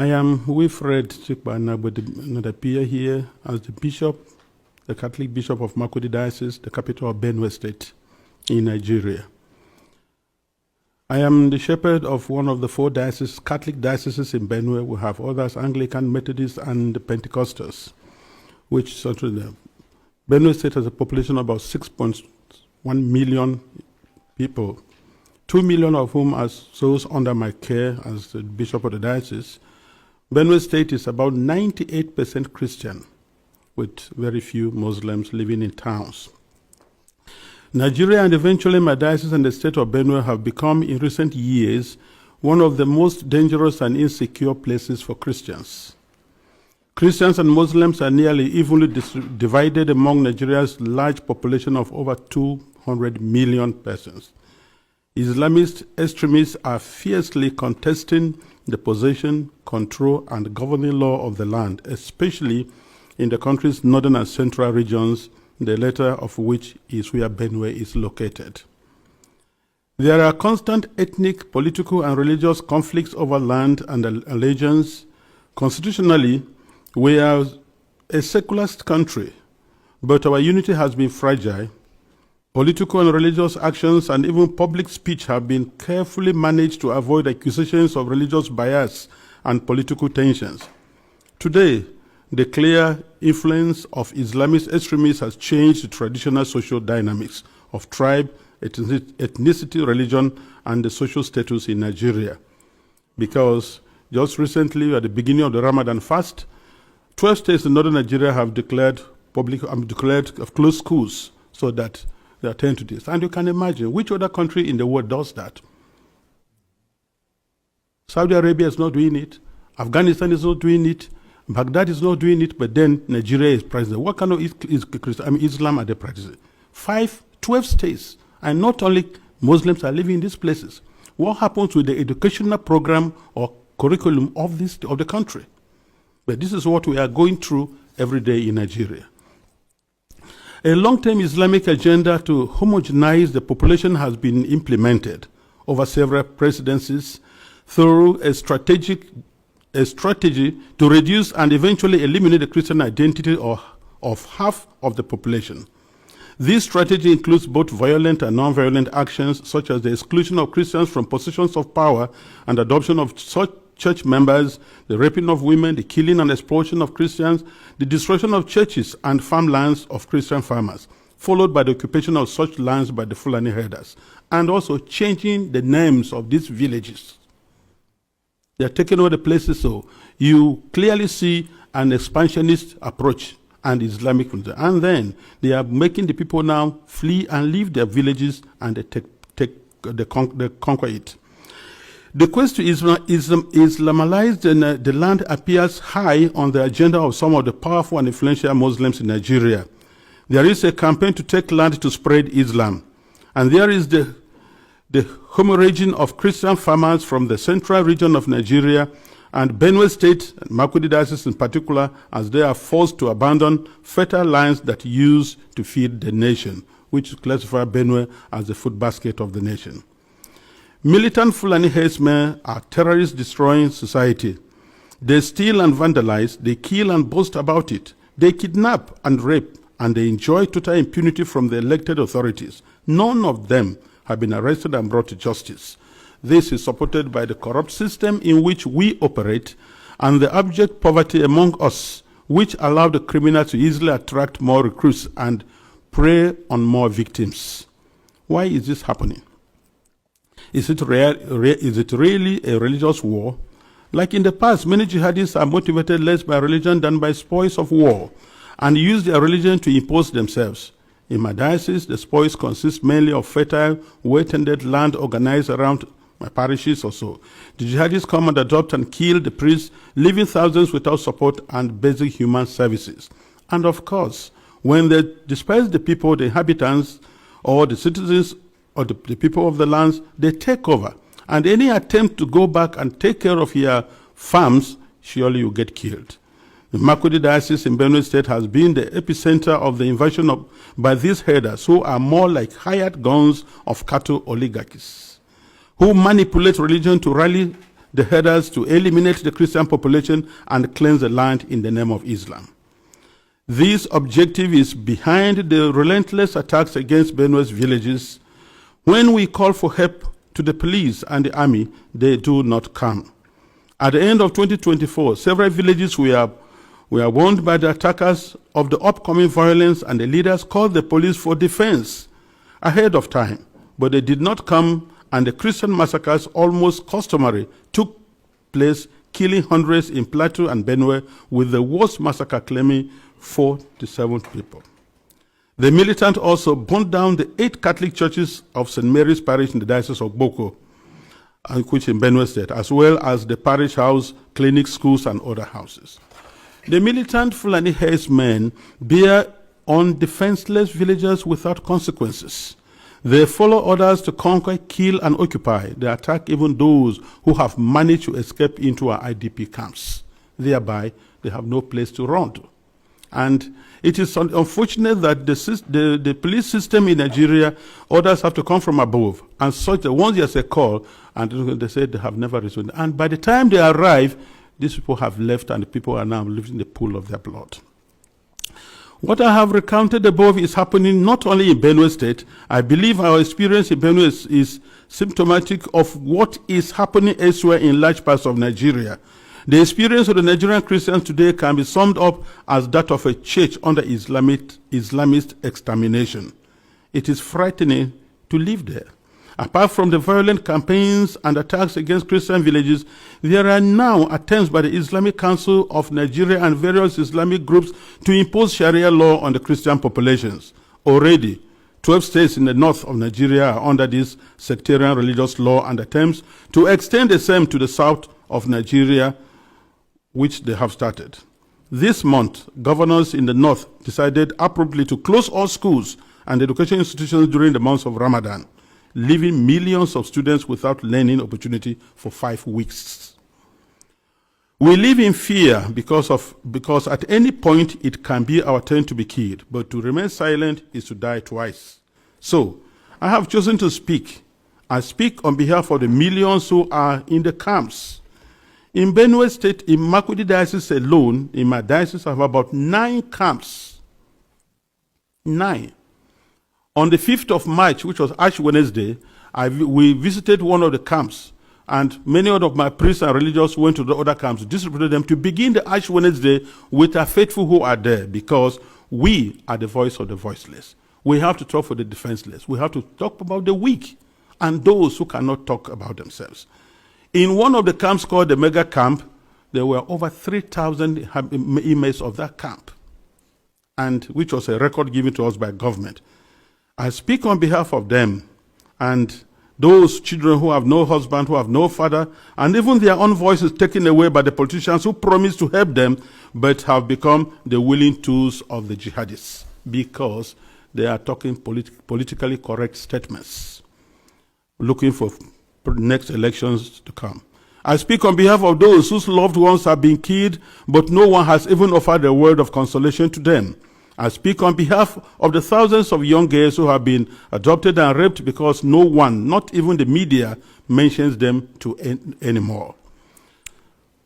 I am Wilfred Chikbana, but appear here as the Bishop, the Catholic Bishop of Markudi Diocese, the capital of Benue State in Nigeria. I am the shepherd of one of the 4 dioceses, Catholic dioceses in Benue. We have others, Anglican, Methodist, and Pentecostals, which sort of the Benue State has a population of about 6.1 million people, 2 million of whom are those under my care as the Bishop of the diocese. Benue State is about 98% Christian, with very few Muslims living in towns. Nigeria and eventually my diocese and the state of Benue have become, in recent years, one of the most dangerous and insecure places for Christians. Christians and Muslims are nearly evenly divided among Nigeria's large population of over 200 million persons. Islamist extremists are fiercely contesting the possession, control, and governing law of the land, especially in the country's northern and central regions, the latter of which is where Benue is located. There are constant ethnic, political, and religious conflicts over land and allegiance. Constitutionally, we are a secularist country, but our unity has been fragile. Political and religious actions and even public speech have been carefully managed to avoid accusations of religious bias and political tensions. Today, the clear influence of Islamist extremists has changed the traditional social dynamics of tribe, ethnicity, religion, and the social status in Nigeria. Because just recently, at the beginning of the Ramadan fast, 12 states in northern Nigeria have declared closed schools so that they attend to this. And you can imagine, which other country in the world does that? Saudi Arabia is not doing it. Afghanistan is not doing it. Baghdad is not doing it, but then Nigeria is practicing. What kind of Islam are they practicing? 12 states, and not only Muslims are living in these places. What happens with the educational program or curriculum of the country? But this is what we are going through every day in Nigeria. A long-term Islamic agenda to homogenize the population has been implemented over several presidencies through a strategy to reduce and eventually eliminate the Christian identity of half of the population. This strategy includes both violent and non-violent actions, such as the exclusion of Christians from positions of power and adoption of such church members, the raping of women, the killing and exploitation of Christians, the destruction of churches and farmlands of Christian farmers, followed by the occupation of such lands by the Fulani herders, and also changing the names of these villages. They are taking over the places, so you clearly see an expansionist approach and Islamic, and then they are making the people now flee and leave their villages, and they conquer it. The quest to Islamalize the land appears high on the agenda of some of the powerful and influential Muslims in Nigeria. There is a campaign to take land to spread Islam, and there is the hemorrhaging of Christian farmers from the central region of Nigeria and Benue State, and Markudi Diocese in particular, as they are forced to abandon fertile lands that used to feed the nation, which classify Benue as the food basket of the nation. Militant Fulani herdsmen are terrorists destroying society. They steal and vandalize, they kill and boast about it. They kidnap and rape, and they enjoy total impunity from the elected authorities. None of them have been arrested and brought to justice. This is supported by the corrupt system in which we operate and the abject poverty among us, which allow the criminal to easily attract more recruits and prey on more victims. Why is this happening? Is it really a religious war? Like in the past, many jihadists are motivated less by religion than by spoils of war and use their religion to impose themselves. In my diocese, the spoils consist mainly of fertile, well-tended land organized around my parishes or so. The jihadists come and adopt and kill the priests, leaving thousands without support and basic human services. And of course, when they disperse the people, the inhabitants, or the citizens, or the people of the lands, they take over. And any attempt to go back and take care of your farms, surely you get killed. The Markudi Diocese in Benue State has been the epicenter of the invasion by these herders, who are more like hired guns of cattle oligarchies, who manipulate religion to rally the headers to eliminate the Christian population and cleanse the land in the name of Islam. This objective is behind the relentless attacks against Benue's villages. When we call for help to the police and the army, they do not come. At the end of 2024, several villages were warned by the attackers of the upcoming violence, and the leaders called the police for defense ahead of time, but they did not come, and the Christian massacres, almost customary, took place, killing hundreds in Plateau and Benue, with the worst massacre claiming 47 people. The militant also burned down the 8 Catholic churches of St. Mary's Parish in the Diocese of Boko, which in Benue State, as well as the parish house, clinics, schools, and other houses. The militant Fulani herdsmen bear on defenseless villagers without consequences. They follow orders to conquer, kill, and occupy. They attack even those who have managed to escape into our IDP camps. Thereby, they have no place to run to. And it is unfortunate that the police system in Nigeria, orders have to come from above. And such that once there's a call, and they say they have never responded. And by the time they arrive, these people have left, and the people are now living in the pool of their blood. What I have recounted above is happening not only in Benue State. I believe our experience in Benue is symptomatic of what is happening elsewhere in large parts of Nigeria. The experience of the Nigerian Christians today can be summed up as that of a church under Islamist extermination. It is frightening to live there. Apart from the violent campaigns and attacks against Christian villages, there are now attempts by the Islamic Council of Nigeria and various Islamic groups to impose Sharia law on the Christian populations. Already, 12 states in the north of Nigeria are under this sectarian religious law, and attempts to extend the same to the south of Nigeria, which they have started. This month, governors in the north decided appropriately to close all schools and education institutions during the months of Ramadan, leaving millions of students without learning opportunity for 5 weeks. We live in fear because at any point it can be our turn to be killed, but to remain silent is to die twice. So, I have chosen to speak. I speak on behalf of the millions who are in the camps. In Benue State, in Markudi Diocese alone, in my diocese, I have about 9 camps. 9. On the 5th of March, which was Ash Wednesday, we visited one of the camps, and many of my priests and religious went to the other camps, distributed them to begin the Ash Wednesday with our faithful who are there, because we are the voice of the voiceless. We have to talk for the defenseless. We have to talk about the weak and those who cannot talk about themselves. In one of the camps called the Mega Camp, there were over 3,000 inmates of that camp, and which was a record given to us by government. I speak on behalf of them and those children who have no husband, who have no father, and even their own voices taken away by the politicians who promised to help them, but have become the willing tools of the jihadists because they are talking politically correct statements, looking for next elections to come. I speak on behalf of those whose loved ones have been killed, but no one has even offered a word of consolation to them. I speak on behalf of the thousands of young girls who have been adopted and raped because no one, not even the media, mentions them anymore.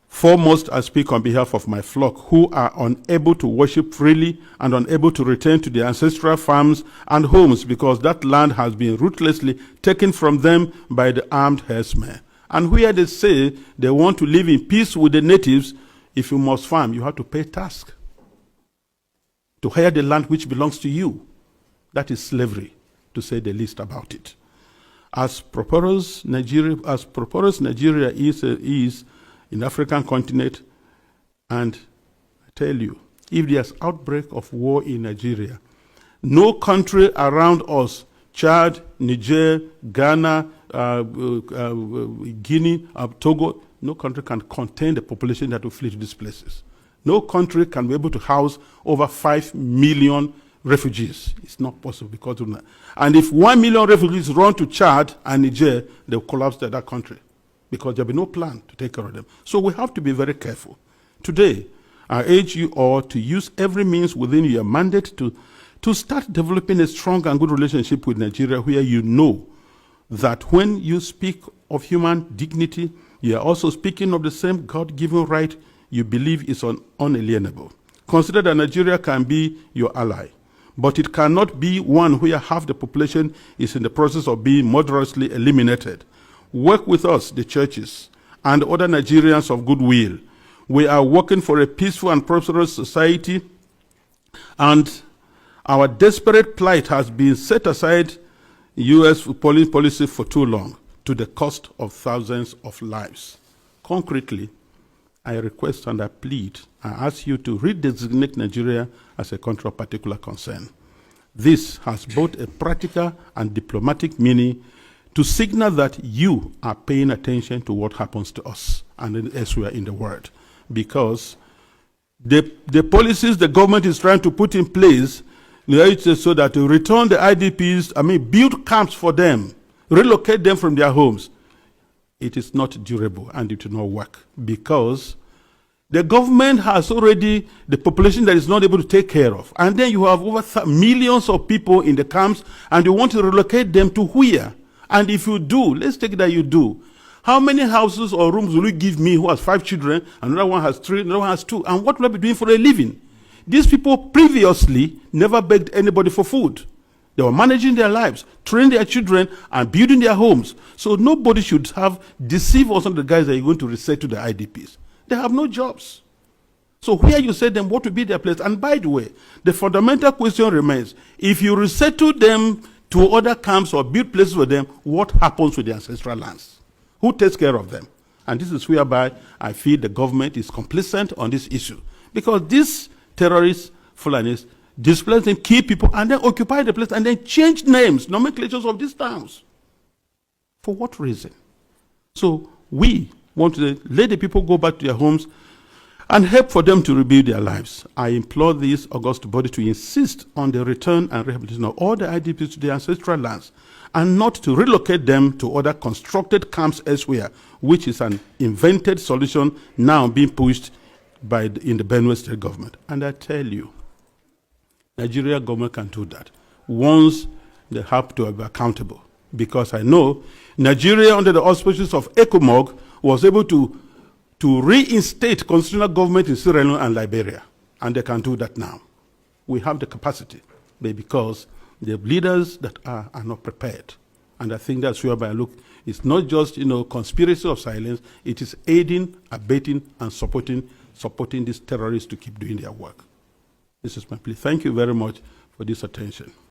Foremost, I speak on behalf of my flock who are unable to worship freely and unable to return to their ancestral farms and homes because that land has been ruthlessly taken from them by the armed herdsmen. And where they say they want to live in peace with the natives, if you must farm, you have to pay tax to hire the land which belongs to you. That is slavery, to say the least about it. As prosperous Nigeria is in the African continent, and I tell you, if there's outbreak of war in Nigeria, no country around us, Chad, Niger, Ghana, Guinea, Togo, no country can contain the population that will flee to these places. No country can be able to house over 5 million refugees. It's not possible because of that. And if 1 million refugees run to Chad and Niger, they'll collapse that country because there'll be no plan to take care of them. So we have to be very careful. Today, I urge you all to use every means within your mandate to start developing a strong and good relationship with Nigeria, where you know that when you speak of human dignity, You are also speaking of the same God-given right you believe is unalienable. Consider that Nigeria can be your ally, but it cannot be one where half the population is in the process of being murderously eliminated. Work with us, the churches, and other Nigerians of goodwill. We are working for a peaceful and prosperous society, and our desperate plight has been set aside U.S. policy for too long, to the cost of thousands of lives. Concretely, I request and I plead, I ask you to redesignate Nigeria as a country of particular concern. This has both a practical and diplomatic meaning to signal that you are paying attention to what happens to us and elsewhere in the world. Because the policies the government is trying to put in place, so that to return the IDPs, build camps for them, relocate them from their homes, it is not durable and it will not work, because the government has already the population that is not able to take care of. And then you have over millions of people in the camps, and you want to relocate them to where? And if you do, let's take that you do. How many houses or rooms will you give me who has 5 children, another one has 3, another one has 2, and what will I be doing for a living? These people previously never begged anybody for food. They were managing their lives, training their children, and building their homes. So nobody should have deceived us on the guys that you're going to resettle the IDPs. They have no jobs. So where you say them, what will be their place? And by the way, the fundamental question remains, if you resettle them to other camps or build places for them, what happens with the ancestral lands? Who takes care of them? And this is whereby I feel the government is complicit on this issue. Because these terrorists, Fulanis, displace them, kill people, and then occupy the place, and then change names, nomenclatures of these towns. For what reason? So we want to let the people go back to their homes and help for them to rebuild their lives. I implore this august body to insist on the return and rehabilitation of all the IDPs to their ancestral lands, and not to relocate them to other constructed camps elsewhere, which is an invented solution now being pushed in the Benue State government. And I tell you, Nigeria government can do that once they have to be accountable. Because I know Nigeria, under the auspices of ECOMOG, was able to reinstate constitutional government in Sierra Leone and Liberia. And they can do that now. We have the capacity, but because the leaders that are not prepared. And I think that's whereby I look, it's not just conspiracy of silence, it is aiding, abetting, and supporting these terrorists to keep doing their work. This is my plea. Thank you very much for this attention.